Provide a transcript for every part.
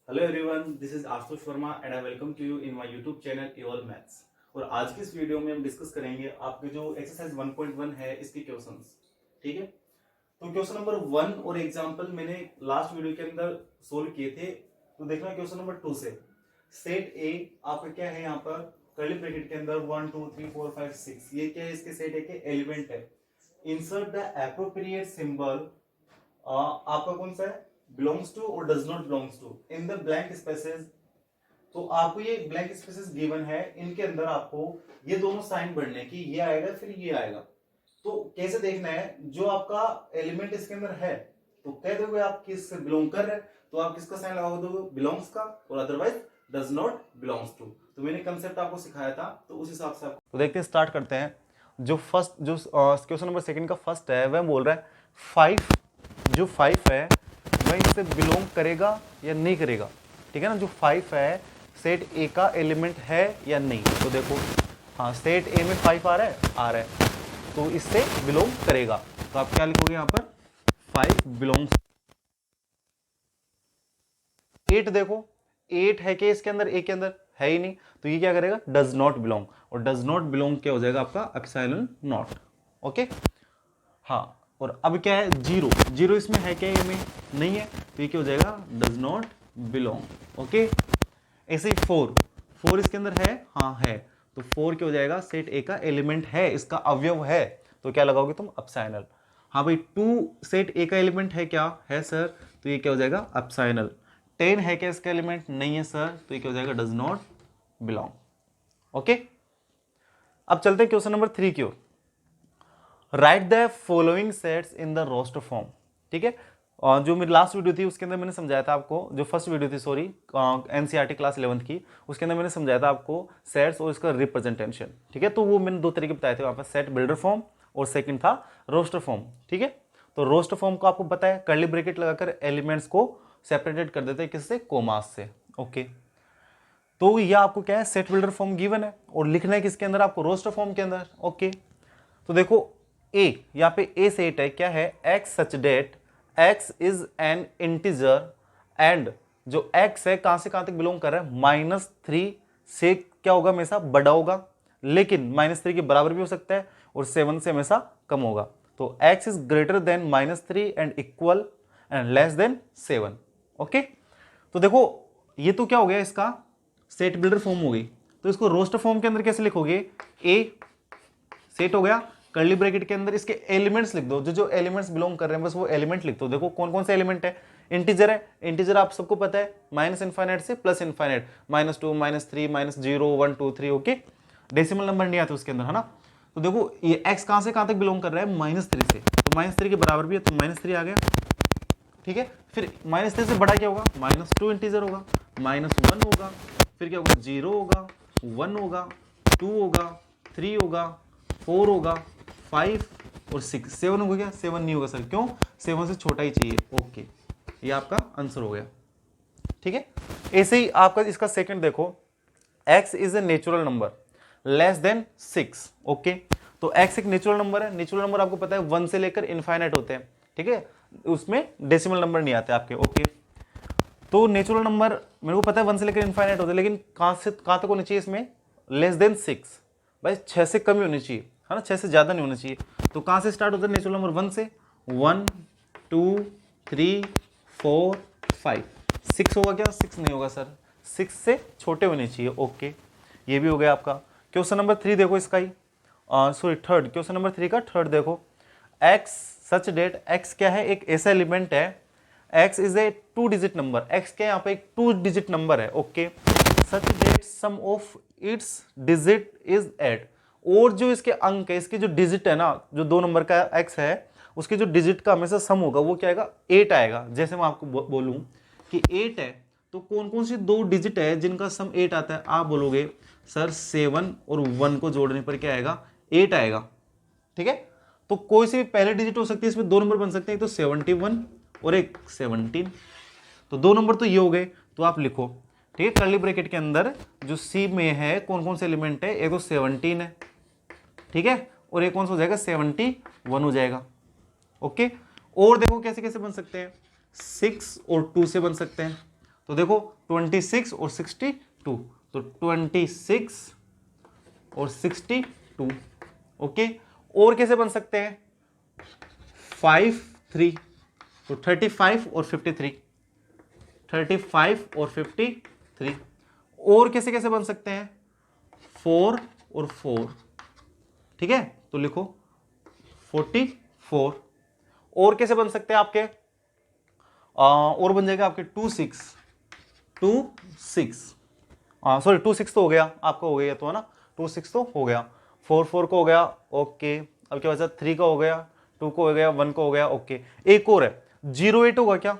Hello everyone, this is Ashutosh Verma and I welcome to you in my YouTube channel your maths. और आज की इस video में हम डिस्कस करेंगे आपके जो एक्सरसाइज 1.1 है इसके क्वेश्चंस। ठीक है, तो क्वेश्चन नंबर 1 और एग्जांपल मैंने लास्ट वीडियो के अंदर सोल्व किए थे। तो देखना क्वेश्चन नंबर 2 से सेट ए आपका क्या है, यहाँ पर कर्ली ब्रैकेट के अंदर 1 2 3 4 5 6 ये क्या है, इसके सेट ए के एलिमेंट है। इंसर्ट द एप्रोप्रिएट सिंबल आपका कौन सा है, बिलोंग्स टू और does not belongs to in the blank spaces. तो आपको ये ब्लैंक स्पेसेस गिवन है, इनके अंदर आपको ये दोनों साइन बढ़ने की, ये आएगा फिर ये आएगा। तो कैसे देखना है, जो आपका एलिमेंट इसके अंदर है तो कह दोगे आप किससे बिलोंग कर रहे हैं, तो आप किसका साइन लगा दोगे, बिलोंग्स का, और otherwise does not belongs to. तो मैंने कंसेप्ट आपको सिखाया था, तो उस हिसाब से तो देखते हैं, स्टार्ट करते हैं। जो क्वेश्चन नंबर सेकंड का फर्स्ट है वह बोल रहा है 5, जो 5 है वह इससे बिलोंग करेगा या नहीं करेगा। ठीक है ना, जो 5 है सेट ए का एलिमेंट है या नहीं। तो देखो, हाँ, सेट ए में 5 आ रहा है, तो इससे बिलोंग करेगा। तो आप क्या लिखोगे यहाँ पर, 5 बिलोंग्स। 8 देखो, 8 है कि इसके अंदर, ए के अंदर है ही नहीं, तो ये क्या करेगा, डज नॉट बिलोंग। और डज नॉट बिलोंग क्या हो जाएगा आपका, एप्सिलॉन नॉट। ओके, हाँ। और अब क्या है, 0, 0 इसमें है क्या, ये में नहीं है, तो ये क्या हो जाएगा, डज नॉट बिलोंग। ओके, ऐसे ही 4, 4 इसके अंदर है, हाँ है, तो 4 क्या हो जाएगा, सेट ए का एलिमेंट है, इसका अवयव है, तो क्या लगाओगे तुम, एप्सिलॉन। हाँ भाई, 2 सेट ए का एलिमेंट है क्या, है सर, तो ये क्या हो जाएगा, एप्सिलॉन। 10 है क्या इसका एलिमेंट, नहीं है सर, तो ये क्या हो जाएगा, डज नॉट बिलोंग। ओके, अब चलते हैं क्वेश्चन नंबर 3 की ओर। Write the following sets in the roster form. ठीक है, और जो मेरी लास्ट वीडियो थी उसके अंदर मैंने समझाया था आपको, जो फर्स्ट वीडियो थी सॉरी, एनसीईआरटी क्लास 11th की, उसके अंदर मैंने समझाया था आपको सेट्स और इसका रिप्रेजेंटेशन। ठीक है, तो वो मैंने 2 तरीके बताए थे वहां पर, सेट बिल्डर फॉर्म और सेकंड था रोस्टर फॉर्म। ठीक है, तो रोस्टर फॉर्म को आपको पता है, कर्ली ब्रैकेट लगाकर एलिमेंट्स को सेपरेटेड कर देते हैं, किससे, कोमास से। ओके, तो यह आपको क्या है, सेट बिल्डर फॉर्म गिवन है और लिखना है किसके अंदर, आपको रोस्टर फॉर्म के अंदर। ओके, तो देखो ए, यहाँ पे ए सेट है, क्या है, X such that X is an integer and जो एक्स है कहां से कहां तक बिलोंग कर रहा है, -3 से क्या होगा, हमेशा बड़ा होगा, लेकिन -3 के बराबर भी हो सकता है, और 7 से हमेशा कम होगा। तो x is greater than -3 and equal and less then 7। Okay, तो देखो ये तो क्या हो गया, इसका सेट बिल्डर फॉर्म हो गई। तो इसको रोस्टर फॉर्म के अंदर कैसे लिखोगे, ए सेट हो गया, कर्ली ब्रैकेट के अंदर इसके एलिमेंट्स लिख दो, जो जो एलिमेंट्स बिलोंग कर रहे हैं बस वो एलिमेंट लिख दो। देखो कौन कौन से एलिमेंट है, इंटीजर है, इंटीजर आप सबको पता है, -∞ से +∞, -2 -3 -0 1 2 3। ओके, डेसिमल नंबर नहीं आते उसके अंदर, है ना। तो देखो ये x कहां से कहां तक बिलोंग कर रहा है, -3 से, तो -3 के बराबर भी है, तो -3 आ गया। ठीक है, फिर -3 से बड़ा क्या होगा, -2 इंटीजर होगा, -1 होगा, फिर क्या होगा, 0 होगा, 1 होगा, 2 होगा, 3 होगा, 4 होगा, 5 और 6। 7 होगा क्या, 7 नहीं होगा सर, क्यों, 7 से छोटा ही चाहिए। ओके, ये आपका आंसर हो गया। ठीक है, ऐसे ही आपका इसका सेकंड देखो, x is a natural number less then 6। Okay, तो x एक नेचुरल नंबर है, नेचुरल नंबर आपको पता है 1 से लेकर इनफाइनाइट होते हैं। ठीक है, उसमें डेसिमल नंबर नहीं आते आपके। ओके, तो नेचुरल नंबर मेरे को पता है 1 से लेकर इनफाइनाइट होते हैं, लेकिन कहां से कहां तक होनी चाहिए इसमें, लेस देन 6, भाई 6 से कम ही होनी चाहिए, है ना, 6 से ज्यादा नहीं होना चाहिए। तो कहां से स्टार्ट होता है नेचुरल नंबर, 1 से, 1 2 3 4 5 6 होगा क्या, 6 नहीं होगा सर, 6 से छोटे होने चाहिए। ओके, ये भी हो गया आपका। क्वेश्चन नंबर 3 देखो इसका ही, सॉरी थर्ड, क्वेश्चन नंबर 3 का थर्ड देखो, x सच डेट, x क्या है, एक ऐसा एलिमेंट है, x is a 2 digit number, x क्या यहाँ पे एक 2 डिजिट नंबर है। Okay, such that sum of its digit is 8, और जो इसके अंक है, इसके जो डिजिट है ना, जो 2 नंबर का x है, उसके जो डिजिट का हमेशा सम होगा वो क्या आएगा, 8 आएगा। जैसे मैं आपको बोलूं कि 8 है, तो कौन कौन सी 2 डिजिट है जिनका सम 8 आता है, आप बोलोगे सर 7 और 1 को जोड़ने पर क्या आएगा, 8 आएगा। ठीक है, तो कोई सी भी पहले डिजिट हो सकती है, इसमें 2 नंबर बन सकते हैं, तो 71 और एक 17, तो 2 नंबर तो ये हो गए। तो आप लिखो, ठीक है, कर्ली ब्रैकेट के अंदर जो सी में है कौन कौन से एलिमेंट है, एक तो 17 है, ठीक है, और एक कौन सा हो जाएगा, 71 हो जाएगा। ओके, और देखो कैसे कैसे बन सकते हैं, 6 और 2 से बन सकते हैं, तो देखो 26 और 62, तो 26 और 62, ओके। और कैसे बन सकते हैं, 5 3, तो 35 और 53, 35 और 53। और कैसे कैसे बन सकते हैं, 4 और 4, ठीक है, तो लिखो 44। और कैसे बन सकते हैं आपके, और बन जाएगा आपके 26, 26, सॉरी 26 तो हो गया आपका, हो गया तो है ना, 26 तो हो गया, 4 4 को हो गया, ओके। अब क्या बचा, 3 का हो गया, 2 को हो गया, 1 को हो गया, ओके। एक और है 08 होगा, क्या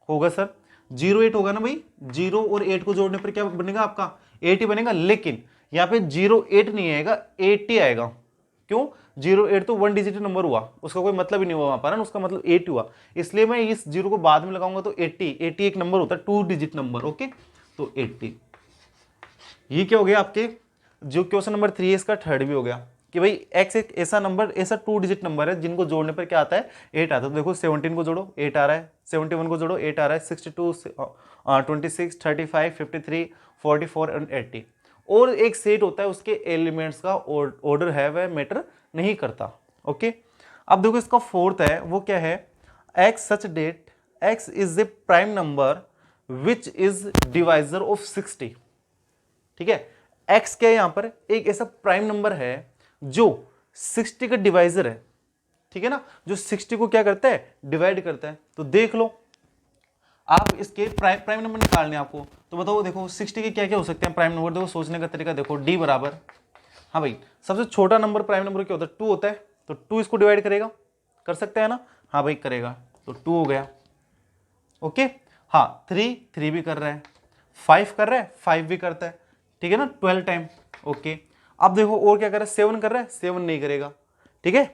होगा सर, 08 होगा ना भाई, 0 और 8 को जोड़ने पर क्या बनेगा आपका, 8 ही बनेगा। लेकिन यहाँ पे 08 नहीं आएगा, 80 आएगा। क्यों, 08 तो 1 डिजिट नंबर हुआ, उसका कोई मतलब ही नहीं हुआ वहां पर, उसका मतलब 80 हुआ, इसलिए मैं इस 0 को बाद में लगाऊंगा तो 80 एक नंबर होता है, 2 डिजिट नंबर, ओके। तो 80, ये क्या हो गया आपके, जो क्वेश्चन नंबर 3 है इसका थर्ड भी हो गया कि भाई x एक ऐसा नंबर, ऐसा 2 डिजिट नंबर है जिनको जोड़ने पर क्या आता है, 8 आता है। तो देखो 17 को जोड़ो 8 आ रहा है, 71 को जोड़ो 8 आ रहा है, 62, 26, 35, 53, 44 एंड 80। और एक सेट होता है, उसके एलिमेंट्स का ऑर्डर है वह मैटर नहीं करता, ओके। अब देखो इसका फोर्थ है, वो क्या है, x such that x is a prime number which is divisor of 60, ठीक है। x क्या है यहां पर, एक ऐसा प्राइम नंबर है जो 60 का डिवाइजर है, ठीक है ना, जो 60 को क्या करता है, डिवाइड करता है। तो देख लो आप, इसके प्राइम नंबर निकालने आपको, तो बताओ देखो 60 के क्या क्या हो सकते हैं प्राइम नंबर, देखो सोचने का तरीका देखो, d बराबर, हाँ भाई सबसे छोटा नंबर प्राइम नंबर क्या होता है, 2 होता है, तो 2 इसको डिवाइड करेगा, कर सकते हैं ना, हाँ भाई करेगा, तो 2 हो गया, ओके। हाँ 3 भी कर रहा है, 5 कर रहा है, 5 भी करता है, ठीक है ना, 12 टाइम, ओके। अब देखो और क्या कर रहा है, 7 कर रहा है, 7 नहीं करेगा, ठीक है,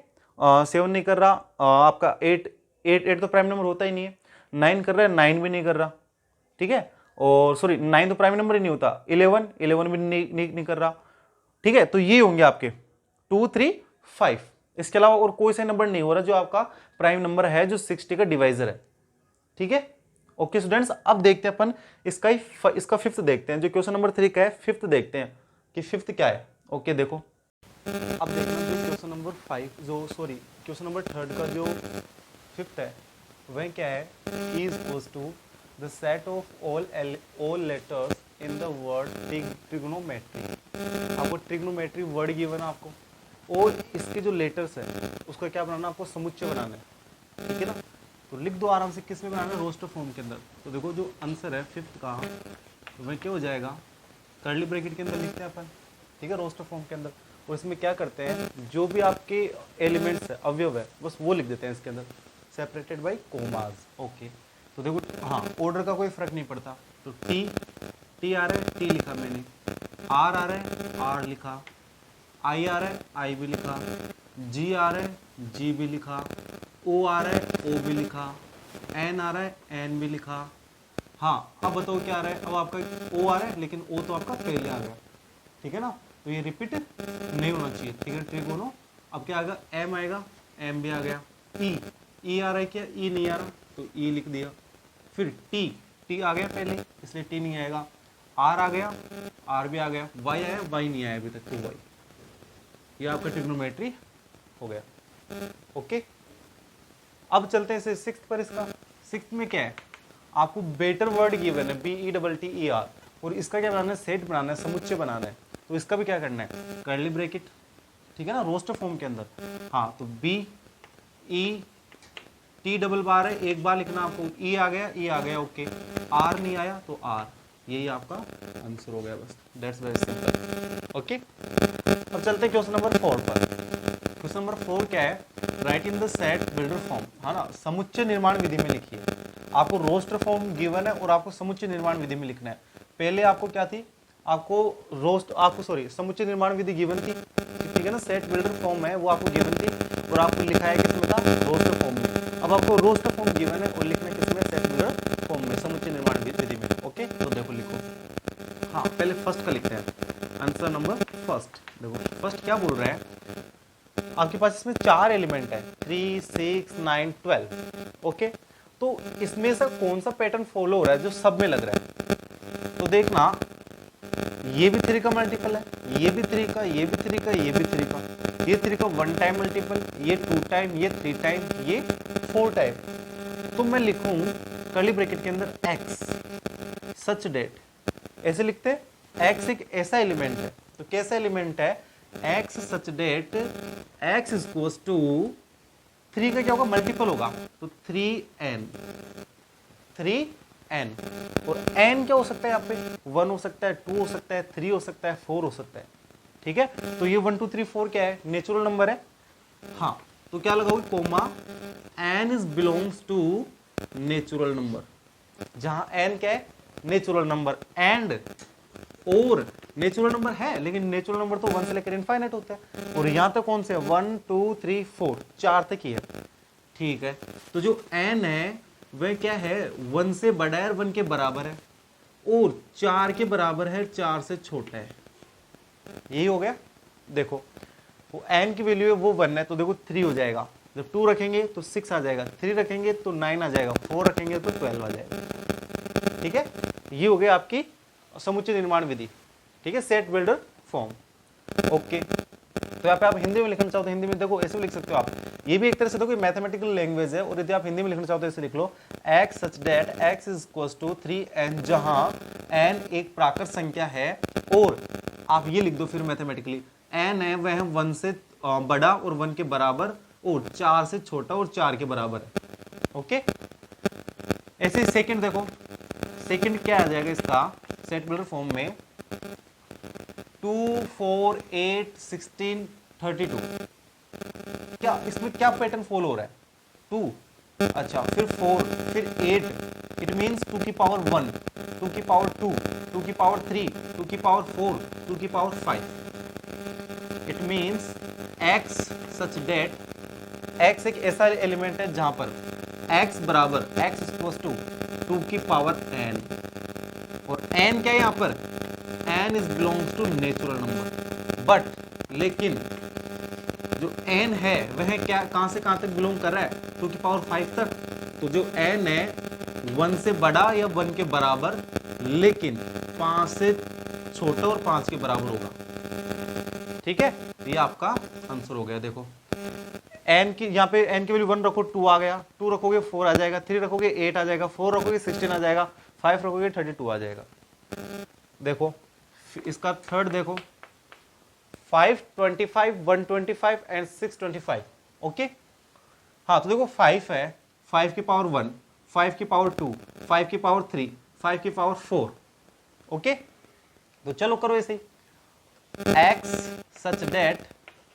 7 नहीं कर रहा, आपका 8 तो प्राइम नंबर होता ही नहीं है, 9 कर रहा है, 9 भी नहीं कर रहा, ठीक है, और सॉरी 9 तो प्राइम नंबर ही नहीं होता, 11 भी नहीं कर रहा, ठीक है। तो ये होंगे आपके 2 3 5, इसके अलावा और कोई सा नंबर नहीं हो रहा जो आपका प्राइम नंबर है, जो 60 का डिवाइजर है, ठीक है, ओके स्टूडेंट्स। अब देखते हैं अपन इसका फिफ्थ देखते हैं, जो क्वेश्चन नंबर 3 का है, फिफ्थ देखते हैं कि फिफ्थ क्या है, ओके। देखो अब देखना, जो क्वेश्चन नंबर 5, जो सॉरी क्वेश्चन नंबर 3 का जो फिफ्थ है वह क्या है, is equals to the set of all letters in the word trigonometry. आपको ट्रिग्नोमेट्री वर्ड गिवन है आपको, और इसके जो लेटर्स है उसका क्या बनाना, आपको समुच्चय बनाना है, ठीक है ना। तो लिख दो आराम से, किस में बनाना है, रोस्टर फॉर्म के अंदर। तो देखो जो आंसर है फिफ्थ का, तो वह क्या हो जाएगा, कर्ली ब्रैकेट के अंदर लिखते हैं अपन, ठीक है, रोस्टर फॉर्म के अंदर। और इसमें क्या करते हैं, जो भी आपके एलिमेंट्स है, अवयव है, बस वो लिख देते हैं इसके अंदर, सेपरेटेड बाय कोमास, ओके। तो देखो हाँ, ऑर्डर का कोई फर्क नहीं पड़ता, तो टी आ रहा है, टी लिखा मैंने, आर आ रहा है, आर लिखा, आई आ रहा है, आई भी लिखा, जी आ रहा है, जी भी लिखा, ओ आ रहा है, ओ भी लिखा, एन आ रहा है, एन भी लिखा। हाँ अब बताओ क्या आ रहा है, अब आपका ओ आ रहा है, लेकिन ओ तो आपका पहले आ गया, ठीक है ना, तो ये रिपीट नहीं होना चाहिए, ठीक है, ट्रिगोनो। अब क्या आएगा, एम आएगा, एम भी आ गया, ई आ रहा है क्या, ई नहीं आ रहा, तो ई लिख दिया। फिर टी आ गया पहले, इसलिए टी नहीं आएगा, आर आ गया, आर भी आ गया, वाई आया, वाई नहीं आया अभी तक, तो वाई, ये आपका ट्रिग्नोमेट्री हो गया, ओके। अब चलते हैं सिक्स्थ पर। इसका सिक्स्थ में क्या है, आपको बेटर वर्ड गिवन है, BETTER, और इसका क्या बनाना है, सेट बनाना है, समुच्चय बनाना है। तो इसका भी क्या करना है, कर्ली ब्रैकेट, ठीक है ना, रोस्टर फॉर्म के अंदर। हाँ तो BET है, एक बार लिखना आपको, ई आ गया, ओके, आर नहीं आया तो आर, यही आपका आंसर हो गया, बस दैट्स वेरी सिंपल, ओके। अब चलते हैं क्वेश्चन नंबर 4 पर। क्वेश्चन नंबर 4 क्या है, right in the set builder form, है ना, समुच्चय निर्माण विधि में लिखिए। आपको रोस्टर फॉर्म गिवन है और आपको समुच्चय निर्माण विधि में लिखना है। पहले आपको क्या थी, आपको समुच्चय निर्माण विधि गिवन थी, ठीक है ना, सेट बिल्डर फॉर्म है वो आपको गिवन थी, और आपको लिखा है किसमें था, रोस्टर फॉर्म में। अब आपको रोस्टर फॉर्म गिवन है और लिखना है किसमें, सेट बिल्डर फॉर्म में, समुच्चय निर्माण विधि में, ओके। तो देखो लिखो, हाँ पहले फर्स्ट का लिखते हैं, आंसर नंबर फर्स्ट। देखो फर्स्ट क्या बोल रहा है, आपके पास इसमें 4 एलिमेंट है, 3 6 9 12, ओके। तो इसमें से कौन सा पैटर्न फॉलो हो रहा है जो सब में लग रहा है? तो देखना, ये भी 3 का मल्टीपल है, ये भी 3 का, ये भी 3 का, ये भी 3 का, ये 3 का 1 टाइम मल्टीपल, ये 2 टाइम, ये 3 टाइम, ये 4 टाइम। तो मैं लिखूं कर्ली ब्रैकेट के अंदर x सच डेट, ऐसे लिखते हैं। x एक ऐसा एलिमेंट है, तो कैसा एलिमेंट है? x such that x equals to 3 का क्या होगा? मल्टीपल होगा, तो 3n, 3n। और n क्या हो सकता है यहाँ पे? 1 हो सकता है, 2 हो सकता है, 3 हो सकता है, 4 हो सकता है। ठीक है, तो ये 1 2 3 4 क्या है? नेचुरल नंबर है। हाँ, तो क्या लगाओगे? Comma n is belongs to natural number, जहां n क्या है? Natural number. एंड और नेचुरल नंबर है, लेकिन नेचुरल नंबर तो 1 से लेकर इनफाइनाइट होता है, और यहां तक कौन से? 1 2 3 4, 4 तक ही है। ठीक है, तो जो n है वह क्या है? 1 से बड़ा है, 1 के बराबर है, और 4 के बराबर है, 4 से छोटा है। यही हो गया। देखो वो n की वैल्यू है वो 1 है, तो देखो 3 हो जाएगा। जब 2 रखेंगे तो 6 आ जाएगा, 3 रखेंगे तो 9 आ जाएगा, 4 रखेंगे तो 12 आ जाएगा। ठीक है, ये हो गया आपकी समुच्चय निर्माण विधि। ठीक है, सेट बिल्डर फॉर्म। ओके, तो यहाँ पे आप हिंदी में लिखना चाहो तो हिंदी में देखो ऐसे भी लिख सकते हो आप। ये भी एक तरह से देखो मैथमेटिकल लैंग्वेज है, और यदि आप हिंदी में लिखना चाहो तो ऐसे लिख लो, x such that x is equals to 3n, जहां n एक प्राकृत संख्या है, और आप ये लिख दो फिर मैथमेटिकली, n है वह 1 से बड़ा और 1 के बराबर, और 4 से छोटा और 4 के बराबर है। ओके, ऐसे सेकंड देखो, सेकंड क्या आ जाएगा इसका सेट बिल्डर फॉर्म में? 2 4 8 16 32। क्या इसमें क्या पैटर्न फॉलो हो रहा है? 2, अच्छा, फिर 4, फिर 8, इट मींस 2 की पावर 1, 2 की पावर 2, 2 की पावर 3, 2 की पावर 4, 2 की power 5। It means x such that x एक ऐसा एलिमेंट है जहां पर x बराबर x इक्वल्स टू 2 की पावर n, और n क्या है यहाँ पर? n is belongs to natural number. But लेकिन जो n है वह क्या कहां से कहां तक बिलोंग कर रहा है? 2 की पावर 5 तक। तो जो n है 1 से बड़ा या 1 के बराबर, लेकिन 5 से छोटा और 5 के बराबर होगा। ठीक है, ये आपका आंसर हो गया। देखो n की यहाँ पे n की वैल्यू 1 रखो, 2 आ गया, 2 रखोगे 4 आ जाएगा, 3 रखोगे 8 आ जाएगा, 4 रखोगे 16 आ जाएगा, 5 रखोगे 32 आ जाएगा। देखो इसका थर्ड देखो, 5 25 125 एंड 625। ओके, हाँ, तो देखो 5 है, 5 की पावर 1, 5 की पावर 2, 5 की पावर 3, 5 की पावर 4। ओके, तो चलो करो ऐसे ही, x such that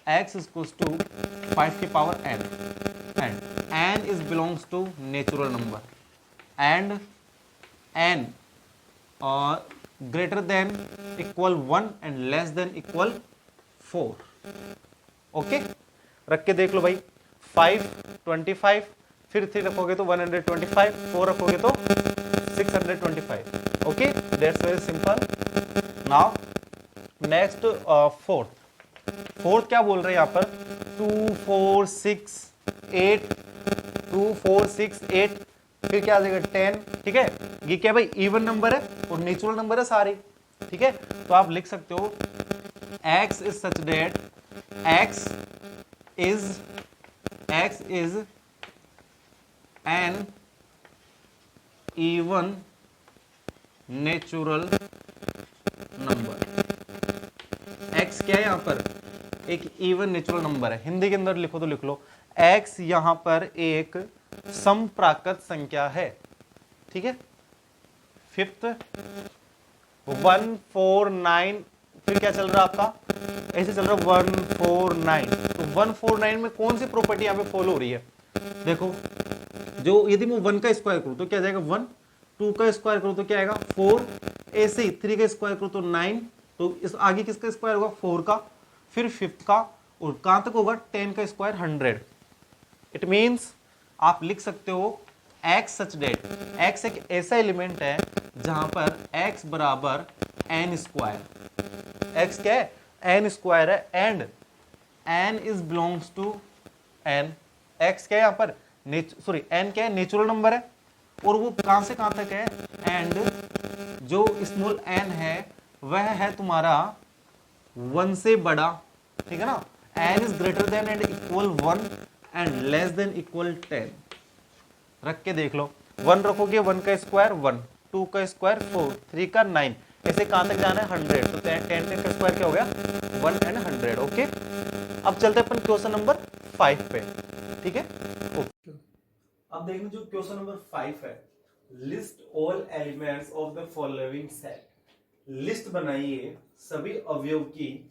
x is equals to 5 की power n, and n is belongs to natural number, and n greater than equal 1 and less than equal 4। Okay, रख के देख लो भाई, 5 25, फिर 3 रखोगे तो 125, 4 रखोगे तो 625। Okay, that's very simple. Now next fourth क्या बोल रहे हैं यहाँ पर? 2 4 6 8, 2 4 6 8, फिर क्या आ जाएगा 10। ठीक है, ये क्या भाई? इवन नंबर है और नेचुरल नंबर है सारे। ठीक है, तो आप लिख सकते हो x is such that x is an even natural number। x क्या है यहाँ पर? एक इवन नेचुरल नंबर है। हिंदी के अंदर लिखो तो लिख लो, x यहां पर एक समप्राकृत संख्या है। ठीक है, फिफ्थ 1 4 9, फिर क्या चल रहा है आपका? ऐसे चल रहा है 1 4 9। तो 1 4 9 में कौन सी प्रॉपर्टी यहाँ पे फॉलो हो रही है? देखो, जो यदि मैं 1 का स्क्वायर करूं तो क्या जाएगा 1, 2 का स्क्वायर करूं तो क्या आएगा 4, ऐसे ही 3 का स्क्वायर करूं तो 9, तो इस आगे किसका स्क्वायर होगा? 4 का, फिर 5 का, और कहां तक होगा? 10 का स्क्वायर 100। इट मींस आप लिख सकते हो x सच डेट x एक ऐसा एलिमेंट है जहां पर x बराबर n स्क्वायर, x क्या है? n स्क्वायर है, and n is belongs to n। x क्या है यहाँ पर? सॉरी, n क्या है? नेचुरल नंबर है, और वो कहां से कहां तक है, एंड जो स्मॉल n है वह है तुम्हारा 1 से बड़ा, ठीक है ना, n is greater than and equal 1 and less than equal 10। रख के देख लो, 1 रखोगे 1 का स्क्वायर 1, 2 का स्क्वायर 4, 3 का 9, ऐसे कहां तक जाना है 100, तो 10 का स्क्वायर क्या हो गया 1 एंड 100। ओके, अब चलते हैं अपन क्वेश्चन नंबर 5 पे, ठीक है। ओके, अब देखना जो क्वेश्चन नंबर 5 है, list all elements of the following set. List बनाइए सभी अवयव की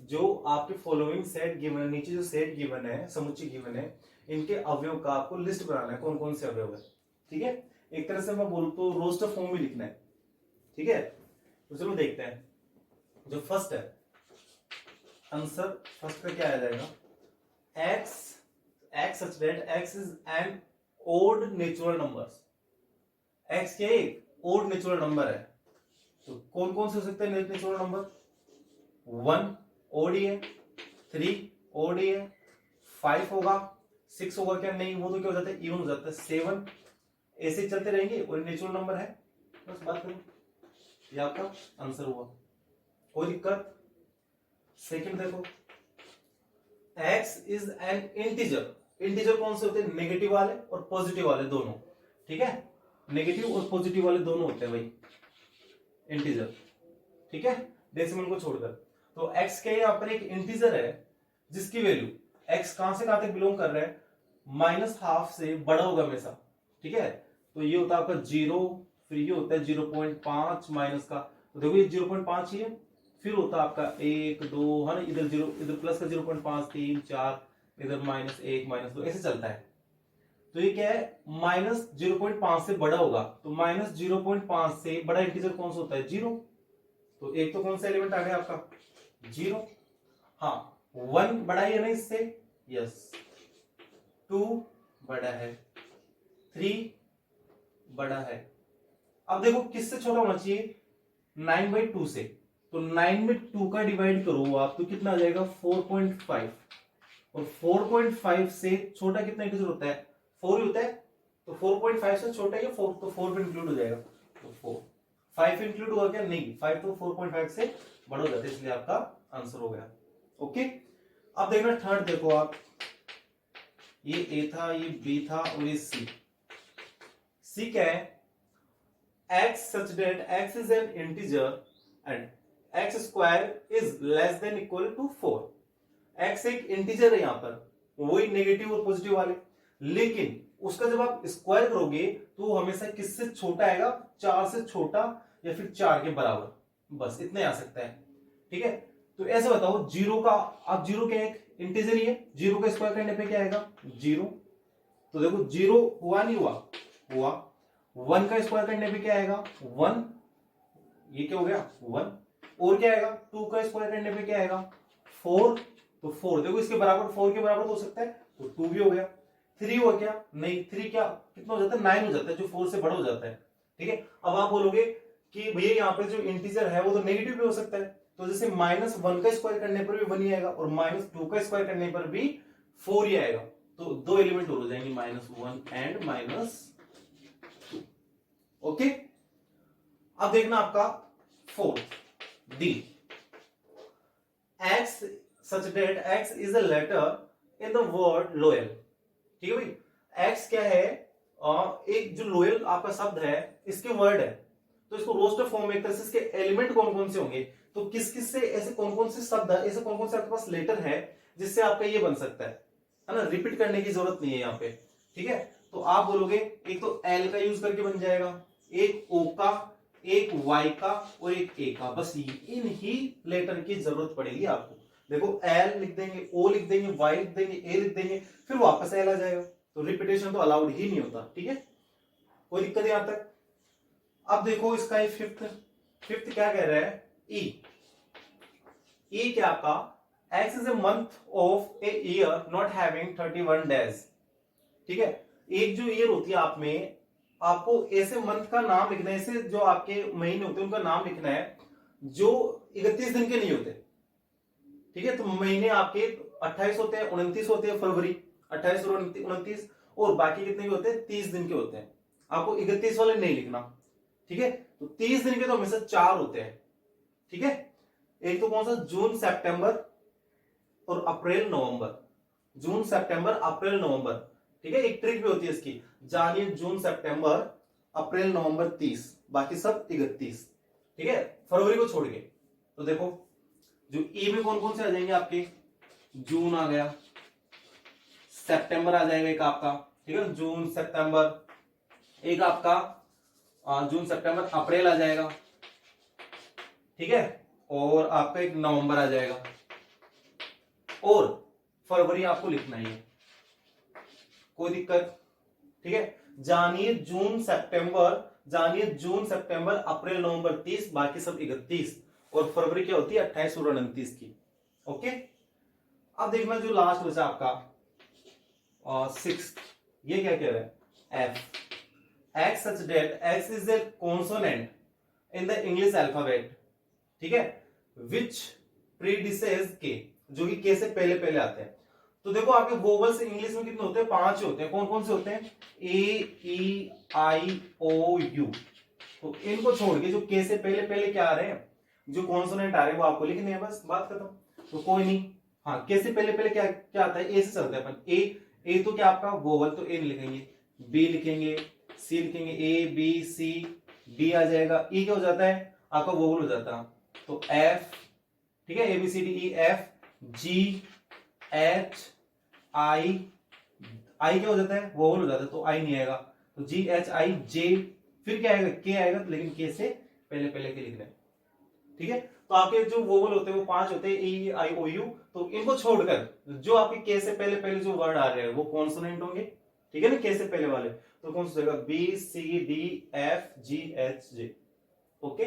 जो आपके फॉलोइंग सेट गिवन है, नीचे जो सेट गिवन है, समुच्चय गिवन है, इनके अवयव का आपको लिस्ट बनाना है, कौन कौन से अवयव है, ठीक है। एक तरह से मैं बोलूं तो रोस्टर फॉर्म में लिखना है, ठीक है। तो चलो देखते हैं, जो फर्स्ट है आंसर, फर्स्ट का क्या आ जाएगा, x such that x is an odd natural number. x क्या एक ओड नेचुरल नंबर है, तो कौन कौन से हो सकते हैं नेचुरल नंबर, 1 ओड है, 3 ओड है, 5 होगा, 6 होगा क्या, नहीं वो तो क्या हो जाता है इवन हो जाता है, 7 ऐसे चलते रहेंगे और नेचुरल नंबर है, बस बात करो, ये आपका आंसर हुआ, कोई दिक्कत। सेकंड देखो, x is an integer. Integer कौन से होते हैं, नेगेटिव वाले और पॉजिटिव वाले दोनों, ठीक है, नेगेटिव और पॉजिटिव वाले दोनों होते हैं भाई इंटीजर, ठीक है, डेसिमल को छोड़कर। तो x के यहाँ पर एक इंटीजर है जिसकी वैल्यू, x कहां से कहां तक बिलोंग कर रहा है, -12 से बड़ा होगा हमेशा, ठीक है। तो ये होता है आपका 0, फिर ये होता है 0.5 माइनस का, तो देखो ये 0.5 ही है, फिर होता है आपका 1 2 है ना, इधर 0, इधर प्लस का 0.5 3 4, इधर -1 -2 ऐसे चलता है। तो ये क्या है, -0.5 से बड़ा होगा, तो -0.5 से बड़ा इंटीजर कौन सा होता है, 0। तो एक तो कौन सा एलिमेंट आ गया आपका 0, हाँ 1 बड़ा है ना इससे, यस, 2 बड़ा है, 3 बड़ा है। अब देखो किससे छोटा होना चाहिए, 9/2 से, तो 9 में 2 का डिवाइड करो आप तो कितना आ जाएगा 4.5, और 4.5 से छोटा कितना इंटीजर होता है, 4 ही होता है, तो 4.5 से छोटा है 4, तो 4 में इंक्लूड हो जाएगा, तो 4, 5 इंक्लूड होगा क्या, नहीं, 5 तो 4.5 से बड़ा हो जाता है, इसलिए आपका आंसर हो गया। ओके, अब देखना थर्ड, देखो आप, ये ए था, ये बी था और ये सी। सी क्या है, x such that x is an integer and x square is less than equal to 4। x एक इंटीजर है यहां पर, वही नेगेटिव और पॉजिटिव वाले, लेकिन उसका जब आप स्क्वायर करोगे तो वो हमेशा किससे छोटा आएगा, 4 से छोटा या फिर 4 के बराबर, बस इतने आ सकता है, ठीक है। तो ऐसे बताओ, जीरो का, आप जीरो क्या एक इंटीजर ही है, जीरो का स्क्वायर करने पे क्या आएगा 0, तो देखो 0 हुआ नहीं हुआ, हुआ, 1 का स्क्वायर करने पे क्या आएगा 1, ये क्या हो गया 1, और क्या आएगा 2 का स्क्वायर करने पे क्या आएगा 4, तो 4 देखो इसके बराबर, 4 के बराबर तो हो सकता है, तो 2 भी हो गया। 3 हुआ क्या, नहीं 3 क्या कितना हो जाता है 9 हो जाता है, जो 4 से बड़ा हो जाता है, ठीक है। अब आप बोलोगे कि भैया यहाँ पे जो इंटीजर है वो तो नेगेटिव भी हो सकता है, तो जैसे -1 का स्क्वायर करने पर भी 1 ही आएगा और -2 का स्क्वायर करने पर भी 4 ही आएगा, तो दो एलिमेंट और हो जाएंगे -1 एंड -2। ओके, अब देखना आपका fourth D, x such that x is a letter in the word loyal, ठीक है भाई। x क्या है, एक जो लोयल आपका शब्द है इसके वर्ड है, तो इसको रोस्टर फॉर्म में एक तरह से इसके एलिमेंट कौन कौन से होंगे, तो किस किस से, ऐसे कौन कौन से शब्द है, ऐसे कौन कौन से आपके पास लेटर है जिससे आपका ये बन सकता है ना, रिपीट करने की जरूरत नहीं है यहाँ पे, ठीक है। तो आप बोलोगे एक तो एल का यूज करके बन जाएगा, एक ओ का, एक वाई का और एक ए का, बस इन ही लेटर की जरूरत पड़ेगी आपको। देखो एल लिख देंगे, ओ लिख देंगे, वाई लिख देंगे, ए लिख देंगे, फिर वापस एल आ जाएगा, तो रिपीटेशन तो अलाउड ही नहीं होता, ठीक है, कोई दिक्कत यहां तक। अब देखो इसका ये फिफ्थ क्या कह रहा है, ई क्या आपका, x is a month of a year not having 31 days, ठीक है। एक जो ईयर होती है आप में, आपको ऐसे मंथ का नाम लिखना है, ऐसे जो आपके महीने होते हैं उनका नाम लिखना है जो 31 दिन के नहीं होते, ठीक है। तो महीने आपके 28 होते हैं, 29 होते हैं, फरवरी 28 और 29, और बाकी कितने के होते हैं 30 दिन के होते हैं। आपको 31 वाले नहीं लिखना, ठीक है। तो 30 दिन के तो हमेशा 4 होते हैं, ठीक है। एक तो कौन सा, जून सितंबर और अप्रैल नवंबर, जून सितंबर अप्रैल नवंबर, ठीक है। एक ट्रिक भी होती है इसकी, जानिए जून सितंबर अप्रैल नवंबर 30, बाकी सब 31, ठीक है, फरवरी को छोड़ के। तो देखो जो ई में कौन कौन से आ जाएंगे आपके, जून आ गया, सितंबर आ जाएगा एक आपका, ठीक है, जून सितंबर, एक आपका जून सितंबर अप्रैल आ जाएगा, ठीक है, और आपका एक नवंबर आ जाएगा, और फरवरी आपको लिखना ही है, कोई दिक्कत, ठीक है। जानिए जून सितंबर अप्रैल नवंबर 30, बाकी सब 31, और फरवरी क्या होती है 28 और 29 की, ओके। अब देखना जो लास्ट बचा आपका 6, ये क्या कह रहा है, F, x such that x is a consonant in the English alphabet, ठीक है, विच प्रीडिसेस के, जो कि के से पहले पहले आते हैं। तो देखो आपके वोवल्स इंग्लिश में कितने होते हैं, 5 होते हैं। कौन कौन से होते हैं, ए ई आई ओ यू। तो इनको छोड़ के जो के से पहले पहले क्या आ रहे हैं, जो कॉन्सोनेंट आ रहे हैं वो आपको लिखने हैं, बस बात खत्म। तो कोई नहीं, हाँ के से पहले पहले क्या क्या आता है, ए से चलता है अपन, ए तो क्या आपका वोवल, तो ए लिखेंगे, बी लिखेंगे, सी लिखेंगे, ए बी सी, डी आ जाएगा, ई क्या हो जाता है आपका वोवल हो जाता है, तो एफ, ठीक है, A B C D E F, G H I, I क्या हो जाता है वोवल हो जाता है, तो आई नहीं आएगा, तो जी एच आई जे, फिर क्या आएगा, के आएगा, लेकिन के से पहले पहले के लिखना है, ठीक है। तो आपके जो वोवल होते हैं वो 5 होते हैं, ए आई ओ यू। तो इनको छोड़कर जो आपके के से पहले पहले जो वर्ड आ रहे हैं वो कॉन्सोनेंट होंगे, ठीक है ना, के से पहले वाले। तो कौन सा जाएगा, B C D F G H J, okay.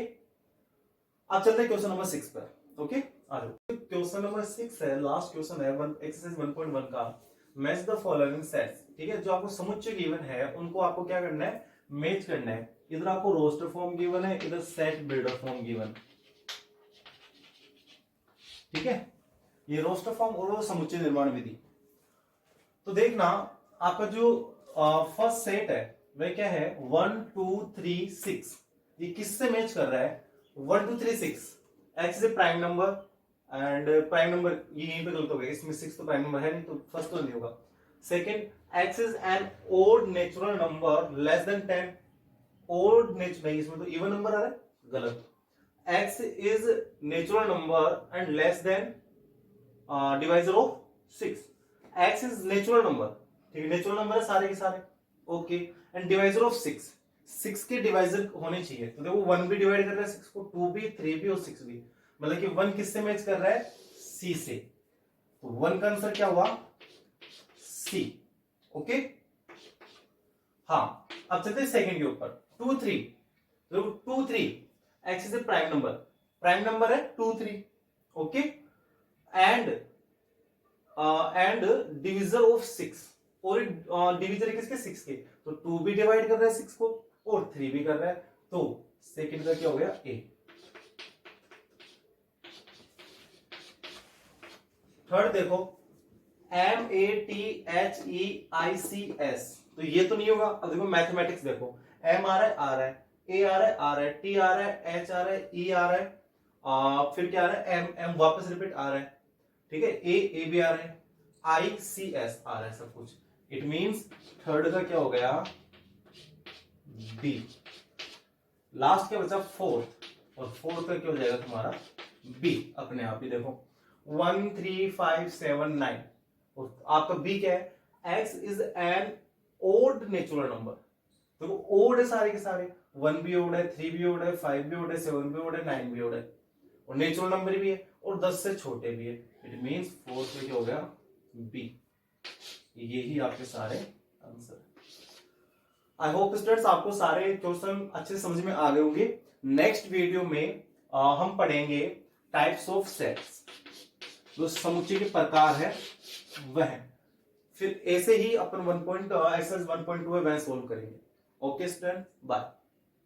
अब चलते हैं क्वेश्चन नंबर 6 पर, ओके। आ जाओ, क्वेश्चन नंबर 6 है, लास्ट क्वेश्चन है एक्सरसाइज 1.1 का, मैच द फॉलोइंग सेट्स, ठीक है। जो आपको समुच्चय गिवन है उनको आपको क्या करना है, मैच करना है। इधर आपको रोस्टर फॉर्म गिवन है, इधर सेट बिल्डर फॉर्म गिवन, ठीक है। ये रोस्टर फॉर्म और समुच्चय निर्माण विधि। तो देखना आपका जो फर्स्ट सेट है वह क्या है, 1 2 3 6, ये किससे मैच कर रहा है, 1 2 3 6, X is prime number, and prime number ये यहीं पे गलत हो गया, इसमें 6 तो प्राइम नंबर है नहीं, तो फर्स्ट तो नहीं होगा। Second, X is an odd natural number less than 10, odd natural नहीं, इसमें तो इवन नंबर आ रहा है, गलत। X is natural number and less than divisor of 6, X is natural number, ठीक है, नेचुरल नंबर है सारे के सारे, ओके, एंड डिवाइजर ऑफ 6, 6 के डिवाइजर होने चाहिए। तो देखो 1 भी डिवाइड कर रहा है 6 को, 2 भी, 3 भी और 6 भी, मतलब कि 1 किससे मैच कर रहा है, सी से। तो 1 का आंसर क्या हुआ, सी, ओके। हाँ, अब चलते हैं सेकंड के ऊपर, 2 3, देखो 2 3, एक्स इज प्राइम नंबर है 2 3, ओके, एंड डिविजर ऑफ 6, और डिविजर किसके, 6 के, तो 2 भी डिवाइड कर रहा है 6 को और 3 भी कर रहा है, तो सेकंड का क्या हो गया, ए। थर्ड देखो, MATHEICS, तो ये तो नहीं होगा। अब देखो मैथमेटिक्स देखो, M आ रहा है, आ रहा है, A आ रहा है, आ रहा है, T आ रहा है, H आ रहा है, E आ रहा है, फिर क्या आ रहा है, M वापस रिपीट आ रहा है, ठीक है, A भी आ रहा है, ICS आ रहा है, सब कुछ। इट मींस थर्ड का क्या हो गया, B। लास्ट क्या बचा, फोर्थ, और फोर्थ का क्या हो जाएगा तुम्हारा, B अपने आप ही। देखो 1 3 5 7 9, और आपका B क्या है, X is an odd natural number. देखो ओड है सारे के सारे, 1 भी ओड है, 3 भी ओड है, 5 भी ओड है, 7 भी ओड है, 9 भी ओड है, और नेचुरल नंबर भी है, और 10 से छोटे भी है। इट मींस फोर्थ में क्या हो गया, बी। यही आपके सारे आंसर। आई होप स्टूडेंट्स आपको सारे क्वेश्चन अच्छे से समझ में आ गए होंगे। नेक्स्ट वीडियो में हम पढ़ेंगे टाइप्स ऑफ सेट्स, जो समुच्चय के प्रकार है वह। फिर ऐसे ही अपन एक्सरसाइज 1.2 है वह सोल्व करेंगे। Okay student, bye.